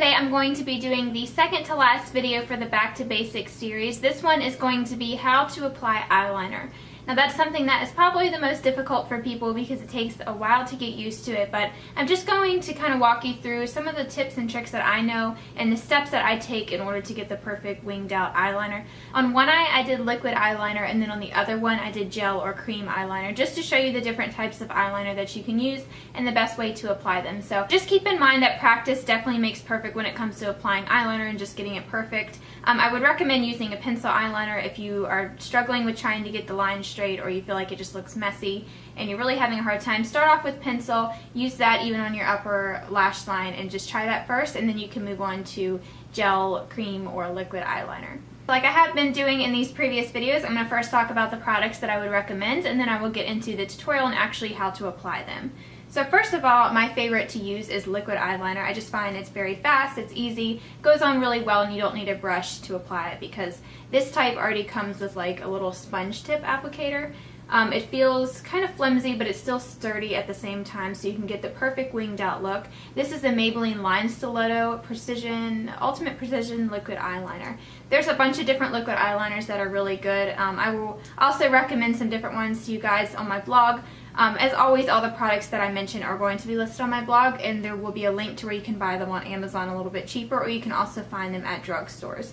today I'm going to be doing the second to last video for the Back to Basics series. This one is going to be how to apply eyeliner. Now that's something that is probably the most difficult for people because it takes a while to get used to it, but I'm just going to kind of walk you through some of the tips and tricks that I know and the steps that I take in order to get the perfect winged out eyeliner. On one eye I did liquid eyeliner, and then on the other one I did gel or cream eyeliner, just to show you the different types of eyeliner that you can use and the best way to apply them. So just keep in mind that practice definitely makes perfect when it comes to applying eyeliner and just getting it perfect. I would recommend using a pencil eyeliner if you are struggling with trying to get the lines straight, or you feel like it just looks messy and you're really having a hard time. Start off with pencil, use that even on your upper lash line, and just try that first, and then you can move on to gel, cream, or liquid eyeliner. Like I have been doing in these previous videos, I'm going to first talk about the products that I would recommend, and then I will get into the tutorial and actually how to apply them. So first of all, my favorite to use is liquid eyeliner. I just find it's very fast, it's easy, goes on really well, and you don't need a brush to apply it because this type already comes with like a little sponge tip applicator. It feels kind of flimsy, but it's still sturdy at the same time, so you can get the perfect winged out look. This is the Maybelline Line Stiletto Ultimate Precision Liquid Eyeliner. There's a bunch of different liquid eyeliners that are really good. I will also recommend some different ones to you guys on my blog. As always, all the products that I mentioned are going to be listed on my blog, and there will be a link to where you can buy them on Amazon a little bit cheaper, or you can also find them at drugstores.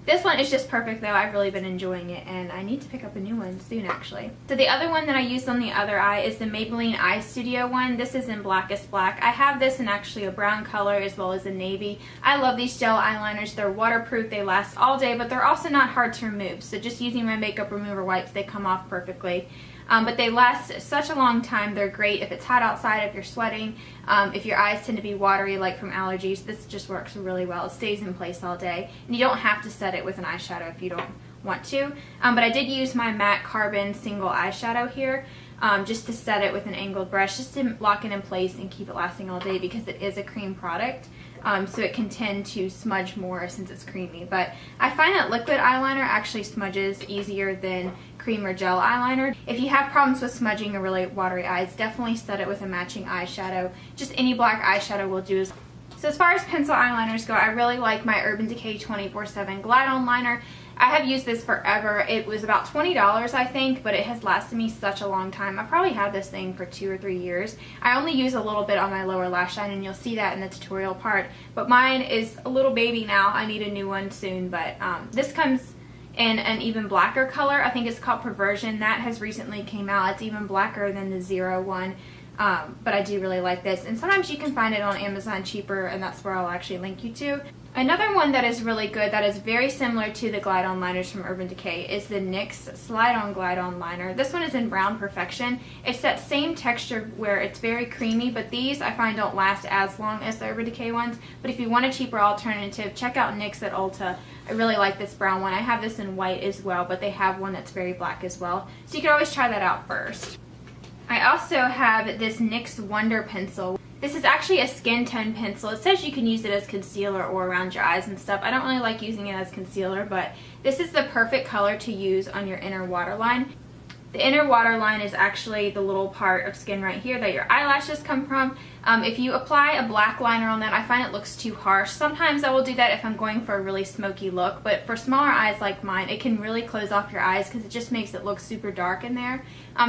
This one is just perfect though. I've really been enjoying it, and I need to pick up a new one soon actually. So the other one that I used on the other eye is the Maybelline Eye Studio one. This is in Blackest Black. I have this in actually a brown color as well as a navy. I love these gel eyeliners. They're waterproof, they last all day, but they're also not hard to remove. So just using my makeup remover wipes, they come off perfectly. But they last such a long time. They're great if it's hot outside, if you're sweating, if your eyes tend to be watery like from allergies. This just works really well. It stays in place all day, and you don't have to set it with an eyeshadow if you don't want to. But I did use my matte carbon single eyeshadow here just to set it with an angled brush, just to lock it in place and keep it lasting all day because it is a cream product. So it can tend to smudge more since it's creamy. But I find that liquid eyeliner actually smudges easier than cream or gel eyeliner. If you have problems with smudging or really watery eyes, definitely set it with a matching eyeshadow. Just any black eyeshadow will do. So as far as pencil eyeliners go, I really like my Urban Decay 24/7 Glide On Liner. I have used this forever. It was about $20 I think, but it has lasted me such a long time. I probably had this thing for 2 or 3 years. I only use a little bit on my lower lash line, and you'll see that in the tutorial part. But mine is a little baby now. I need a new one soon, but this comes in an even blacker color. I think it's called Perversion. That has recently came out. It's even blacker than the Zero one. But I do really like this, and sometimes you can find it on Amazon cheaper, and that's where I'll actually link you to. Another one that is really good, that is very similar to the Glide On liners from Urban Decay, is the NYX Slide On Glide On Liner. This one is in Brown Perfection. It's that same texture where it's very creamy, but these I find don't last as long as the Urban Decay ones. But if you want a cheaper alternative, check out NYX at Ulta. I really like this brown one. I have this in white as well, but they have one that's very black as well. So you can always try that out first. I also have this NYX Wonder Pencil. This is actually a skin tone pencil. It says you can use it as concealer or around your eyes and stuff. I don't really like using it as concealer, but this is the perfect color to use on your inner waterline. The inner waterline is actually the little part of skin right here that your eyelashes come from. If you apply a black liner on that, I find it looks too harsh. Sometimes I will do that if I'm going for a really smoky look, but for smaller eyes like mine, it can really close off your eyes because it just makes it look super dark in there.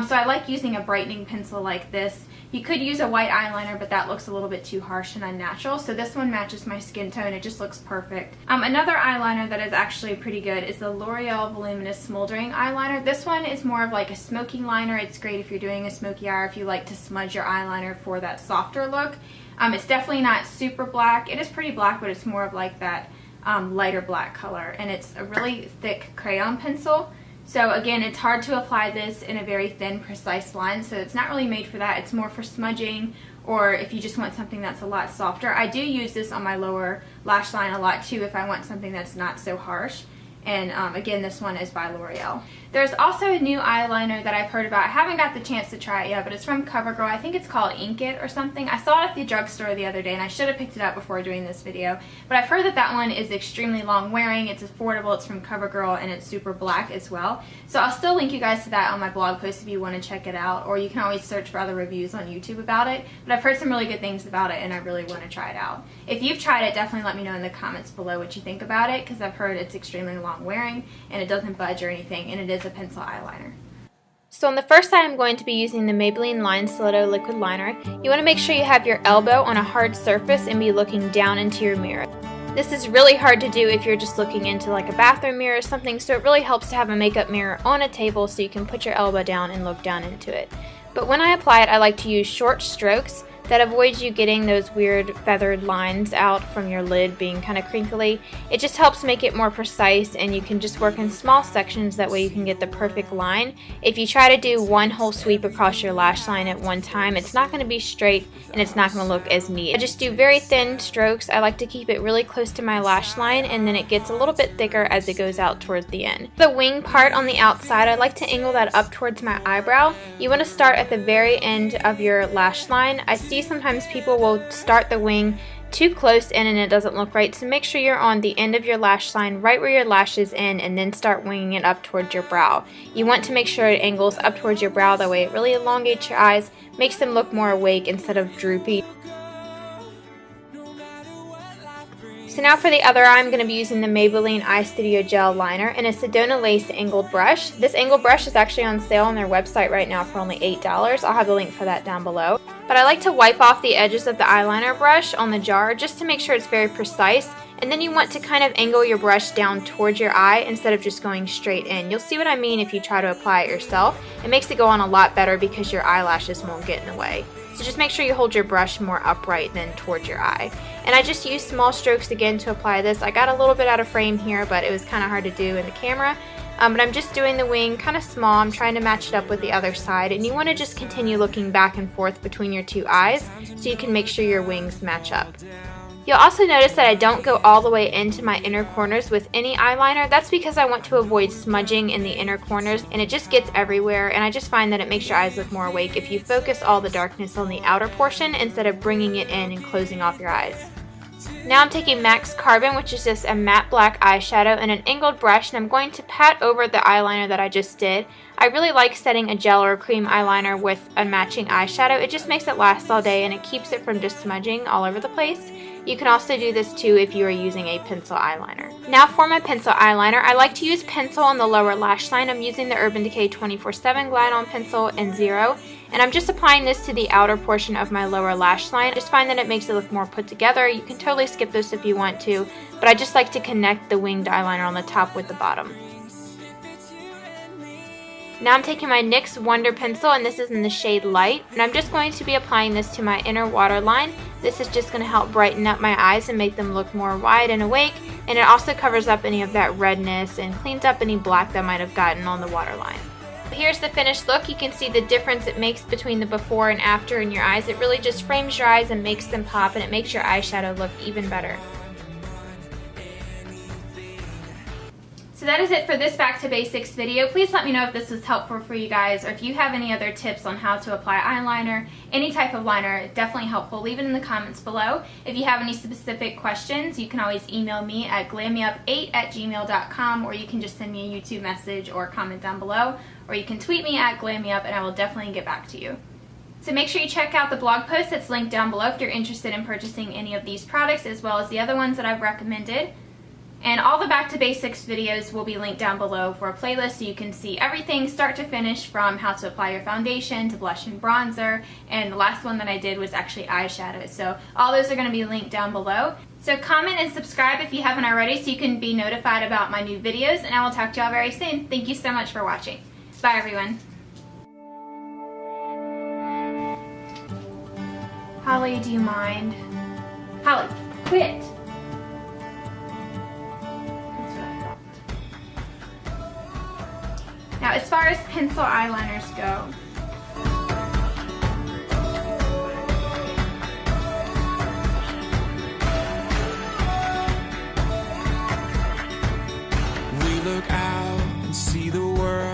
So I like using a brightening pencil like this. You could use a white eyeliner, but that looks a little bit too harsh and unnatural, so this one matches my skin tone. It just looks perfect. Another eyeliner that is actually pretty good is the L'Oreal Voluminous Smoldering Eyeliner. This one is more of like a smoking liner. It's great if you're doing a smoky eye or if you like to smudge your eyeliner for that softer look. It's definitely not super black. It is pretty black, but it's more of like that lighter black color, and it's a really thick crayon pencil. So again, it's hard to apply this in a very thin, precise line, so it's not really made for that. It's more for smudging, or if you just want something that's a lot softer. I do use this on my lower lash line a lot too if I want something that's not so harsh. And again, this one is by L'Oreal. There's also a new eyeliner that I've heard about. I haven't got the chance to try it yet, but it's from CoverGirl. I think it's called Ink It or something. I saw it at the drugstore the other day, and I should have picked it up before doing this video. But I've heard that that one is extremely long wearing, it's affordable, it's from CoverGirl, and it's super black as well. So I'll still link you guys to that on my blog post if you want to check it out, or you can always search for other reviews on YouTube about it. But I've heard some really good things about it, and I really want to try it out. If you've tried it, definitely let me know in the comments below what you think about it, because I've heard it's extremely long wearing, and it doesn't budge or anything, and it is a pencil eyeliner. So on the first side, I'm going to be using the Maybelline Line Stiletto Liquid Liner. You want to make sure you have your elbow on a hard surface and be looking down into your mirror. This is really hard to do if you're just looking into like a bathroom mirror or something, so it really helps to have a makeup mirror on a table so you can put your elbow down and look down into it. But when I apply it, I like to use short strokes that avoids you getting those weird feathered lines out from your lid being kind of crinkly. It just helps make it more precise, and you can just work in small sections, that way you can get the perfect line. If you try to do one whole sweep across your lash line at one time, it's not going to be straight and it's not going to look as neat. I just do very thin strokes. I like to keep it really close to my lash line, and then it gets a little bit thicker as it goes out towards the end. The wing part on the outside, I like to angle that up towards my eyebrow. You want to start at the very end of your lash line. I see sometimes people will start the wing too close in and it doesn't look right, so make sure you're on the end of your lash line right where your lashes end, and then start winging it up towards your brow. You want to make sure it angles up towards your brow, that way it really elongates your eyes, makes them look more awake instead of droopy. So now for the other eye, I'm going to be using the Maybelline Eye Studio Gel Liner in a Sedona Lace angled brush. This angled brush is actually on sale on their website right now for only $8. I'll have the link for that down below. But I like to wipe off the edges of the eyeliner brush on the jar just to make sure it's very precise. And then you want to kind of angle your brush down towards your eye instead of just going straight in. You'll see what I mean if you try to apply it yourself. It makes it go on a lot better because your eyelashes won't get in the way. So just make sure you hold your brush more upright than towards your eye. And I just use small strokes again to apply this. I got a little bit out of frame here, but it was kind of hard to do in the camera. But I'm just doing the wing kind of small. I'm trying to match it up with the other side. And you want to just continue looking back and forth between your two eyes so you can make sure your wings match up. You'll also notice that I don't go all the way into my inner corners with any eyeliner. That's because I want to avoid smudging in the inner corners, and it just gets everywhere, and I just find that it makes your eyes look more awake if you focus all the darkness on the outer portion instead of bringing it in and closing off your eyes. Now I'm taking Max Carbon, which is just a matte black eyeshadow, and an angled brush, and I'm going to pat over the eyeliner that I just did. I really like setting a gel or a cream eyeliner with a matching eyeshadow. It just makes it last all day, and it keeps it from just smudging all over the place. You can also do this too if you are using a pencil eyeliner. Now for my pencil eyeliner, I like to use pencil on the lower lash line. I'm using the Urban Decay 24/7 Glide On Pencil in 0, and I'm just applying this to the outer portion of my lower lash line. I just find that it makes it look more put together. You can totally skip this if you want to, but I just like to connect the winged eyeliner on the top with the bottom. Now I'm taking my NYX Wonder Pencil, and this is in the shade Light, and I'm just going to be applying this to my inner waterline. This is just going to help brighten up my eyes and make them look more wide and awake, and it also covers up any of that redness and cleans up any black that might have gotten on the waterline. Here's the finished look. You can see the difference it makes between the before and after in your eyes. It really just frames your eyes and makes them pop, and it makes your eyeshadow look even better. So that is it for this Back to Basics video. Please let me know if this was helpful for you guys, or if you have any other tips on how to apply eyeliner, any type of liner, definitely helpful. Leave it in the comments below. If you have any specific questions, you can always email me at glammeup8@gmail.com, or you can just send me a YouTube message or comment down below, or you can tweet me at glammeup and I will definitely get back to you. So make sure you check out the blog post that's linked down below if you're interested in purchasing any of these products, as well as the other ones that I've recommended. And all the Back to Basics videos will be linked down below for a playlist, so you can see everything start to finish, from how to apply your foundation to blush and bronzer, and the last one that I did was actually eyeshadow. So all those are going to be linked down below. So comment and subscribe if you haven't already so you can be notified about my new videos, and I will talk to y'all very soon. Thank you so much for watching. Bye everyone. Holly, do you mind? Holly, quit! Now, as far as pencil eyeliners go,